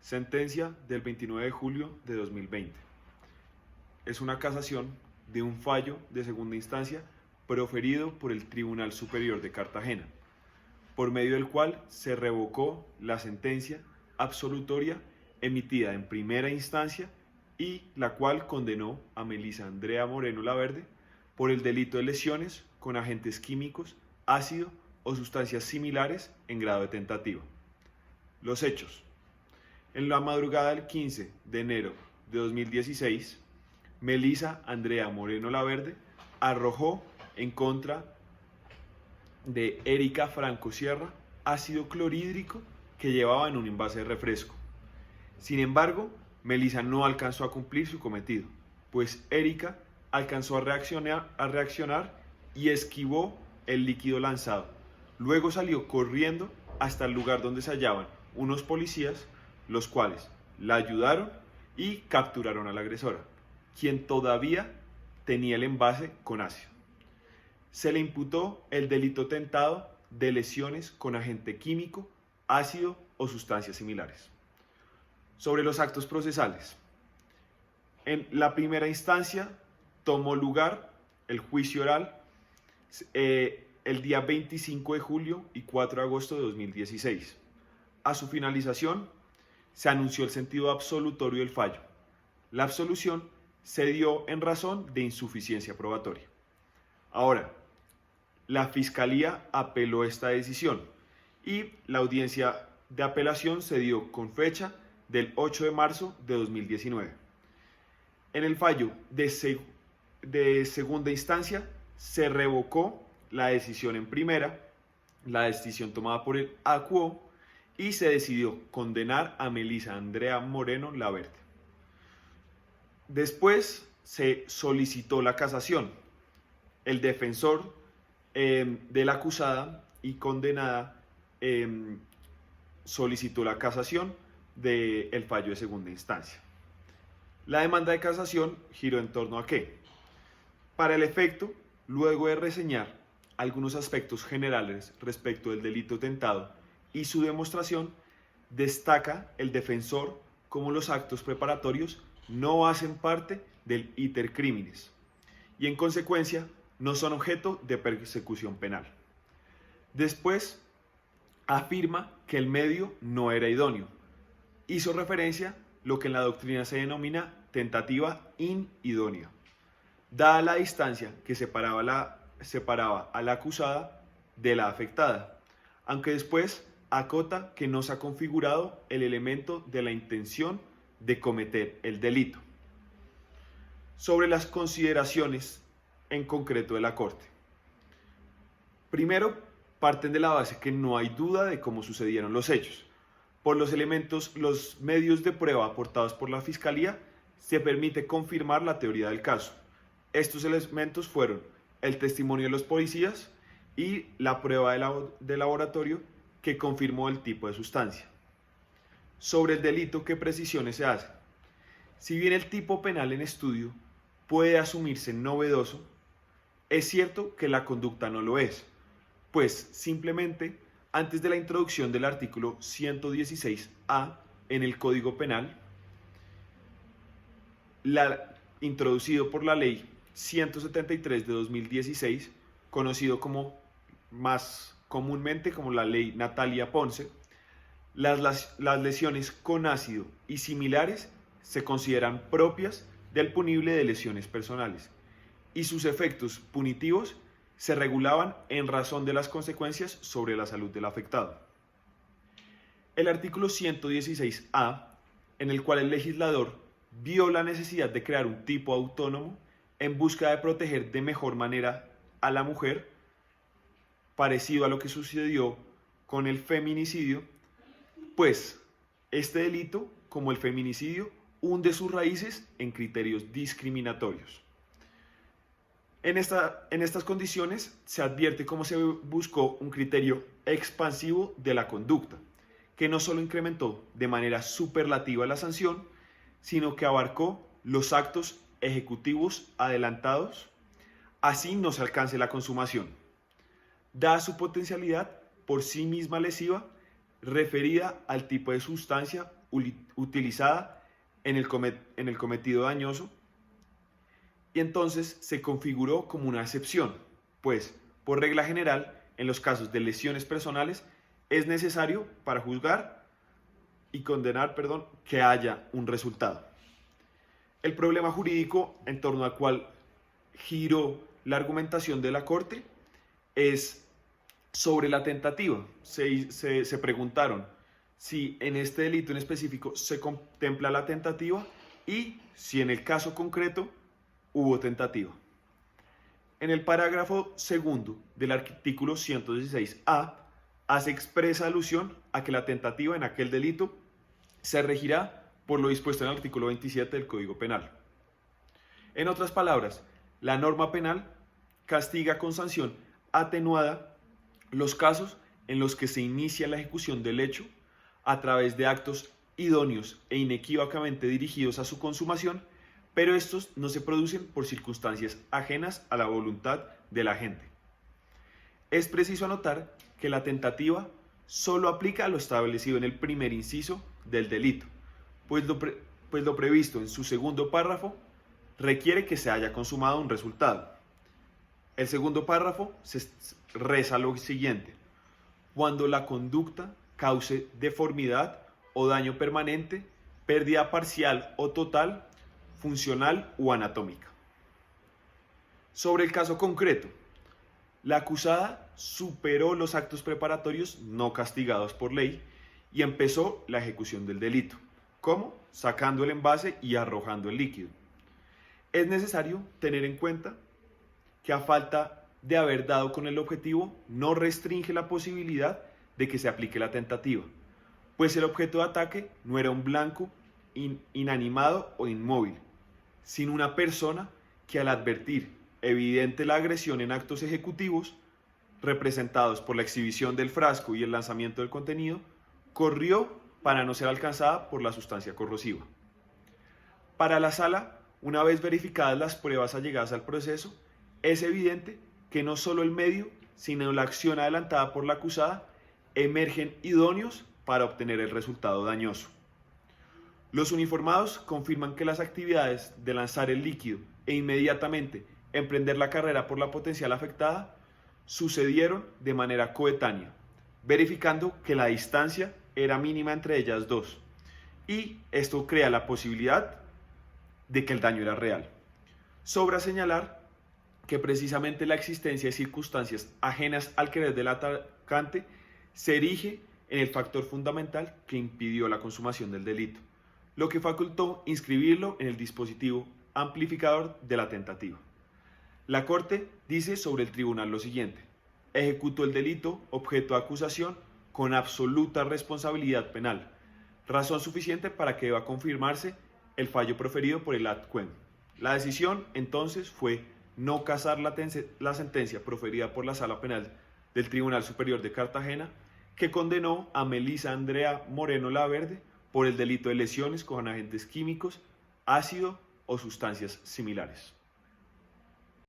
Sentencia del 29 de julio de 2020. Es una casación de un fallo de segunda instancia proferido por el Tribunal Superior de Cartagena, por medio del cual se revocó la sentencia absolutoria emitida en primera instancia y la cual condenó a Melissa Andrea Moreno Laverde por el delito de lesiones con agentes químicos, ácido o sustancias similares en grado de tentativa. Los hechos. En la madrugada del 15 de enero de 2016, Melissa Andrea Moreno Laverde arrojó en contra de Erika Franco Sierra ácido clorhídrico que llevaba en un envase de refresco. Sin embargo, Melissa no alcanzó a cumplir su cometido, pues Erika alcanzó a reaccionar y esquivó el líquido lanzado. Luego salió corriendo hasta el lugar donde se hallaban unos policías, los cuales la ayudaron y capturaron a la agresora, quien todavía tenía el envase con ácido. Se le imputó el delito tentado de lesiones con agente químico, ácido o sustancias similares. Sobre los actos procesales. En la primera instancia tomó lugar el juicio oral el día 25 de julio y 4 de agosto de 2016. A su finalización, se anunció el sentido absolutorio del fallo. La absolución se dio en razón de insuficiencia probatoria. Ahora, la Fiscalía apeló esta decisión y la audiencia de apelación se dio con fecha del 8 de marzo de 2019. En el fallo de segunda instancia se revocó la decisión en primera, la decisión tomada por el acuo, y se decidió condenar a Melissa Andrea Moreno Laverde. Después se solicitó la casación. El defensor de la acusada y condenada solicitó la casación del fallo de segunda instancia. La demanda de casación giró en torno a qué. Para el efecto, luego de reseñar algunos aspectos generales respecto del delito tentado y su demostración, destaca el defensor cómo los actos preparatorios no hacen parte del iter criminis y en consecuencia no son objeto de persecución penal. Después, afirma que el medio no era idóneo. Hizo referencia a lo que en la doctrina se denomina tentativa inidónea, dada la distancia que separaba a la acusada de la afectada, aunque después acota que no se ha configurado el elemento de la intención de cometer el delito. Sobre las consideraciones en concreto de la Corte. Primero, parten de la base que no hay duda de cómo sucedieron los hechos. Por los medios de prueba aportados por la Fiscalía, se permite confirmar la teoría del caso. Estos elementos fueron el testimonio de los policías y la prueba de laboratorio que confirmó el tipo de sustancia. Sobre el delito, ¿qué precisiones se hacen? Si bien el tipo penal en estudio puede asumirse novedoso, es cierto que la conducta no lo es, pues simplemente antes de la introducción del artículo 116A en el Código Penal, introducido por la Ley 173 de 2016, conocido como más comúnmente como la Ley Natalia Ponce, las lesiones con ácido y similares se consideran propias del punible de lesiones personales y sus efectos punitivos se regulaban en razón de las consecuencias sobre la salud del afectado. El artículo 116A, en el cual el legislador vio la necesidad de crear un tipo autónomo en busca de proteger de mejor manera a la mujer, parecido a lo que sucedió con el feminicidio, pues este delito, como el feminicidio, hunde sus raíces en criterios discriminatorios. En estas condiciones se advierte cómo se buscó un criterio expansivo de la conducta, que no solo incrementó de manera superlativa la sanción, sino que abarcó los actos ejecutivos adelantados, así no se alcance la consumación. Dada su potencialidad por sí misma lesiva, referida al tipo de sustancia utilizada en el cometido dañoso, y entonces se configuró como una excepción, pues, por regla general, en los casos de lesiones personales, es necesario para juzgar y condenar, que haya un resultado. El problema jurídico en torno al cual giró la argumentación de la Corte es sobre la tentativa. Se preguntaron si en este delito en específico se contempla la tentativa y si en el caso concreto hubo tentativa. En el parágrafo segundo del artículo 116A hace expresa alusión a que la tentativa en aquel delito se regirá por lo dispuesto en el artículo 27 del Código Penal. En otras palabras, la norma penal castiga con sanción atenuada los casos en los que se inicia la ejecución del hecho a través de actos idóneos e inequívocamente dirigidos a su consumación, pero estos no se producen por circunstancias ajenas a la voluntad del agente. Es preciso anotar que la tentativa solo aplica a lo establecido en el primer inciso del delito, pues lo previsto en su segundo párrafo requiere que se haya consumado un resultado. El segundo párrafo reza lo siguiente: cuando la conducta cause deformidad o daño permanente, pérdida parcial o total, funcional o anatómica. Sobre el caso concreto, la acusada superó los actos preparatorios no castigados por ley y empezó la ejecución del delito. ¿Cómo? Sacando el envase y arrojando el líquido. Es necesario tener en cuenta que a falta de haber dado con el objetivo no restringe la posibilidad de que se aplique la tentativa, pues el objeto de ataque no era un blanco inanimado o inmóvil, sino una persona que al advertir evidente la agresión en actos ejecutivos, representados por la exhibición del frasco y el lanzamiento del contenido, corrió para no ser alcanzada por la sustancia corrosiva. Para la sala, una vez verificadas las pruebas allegadas al proceso, es evidente que no solo el medio, sino la acción adelantada por la acusada emergen idóneos para obtener el resultado dañoso. Los uniformados confirman que las actividades de lanzar el líquido e inmediatamente emprender la carrera por la potencial afectada sucedieron de manera coetánea, verificando que la distancia era mínima entre ellas dos, y esto crea la posibilidad de que el daño era real. Sobra señalar que precisamente la existencia de circunstancias ajenas al querer del atacante se erige en el factor fundamental que impidió la consumación del delito, lo que facultó inscribirlo en el dispositivo amplificador de la tentativa. La Corte dice sobre el tribunal lo siguiente: ejecutó el delito objeto de acusación con absoluta responsabilidad penal, razón suficiente para que deba confirmarse el fallo proferido por el ATQUEM. La decisión entonces fue no casar la sentencia proferida por la Sala Penal del Tribunal Superior de Cartagena, que condenó a Melissa Andrea Moreno Laverde por el delito de lesiones con agentes químicos, ácido o sustancias similares.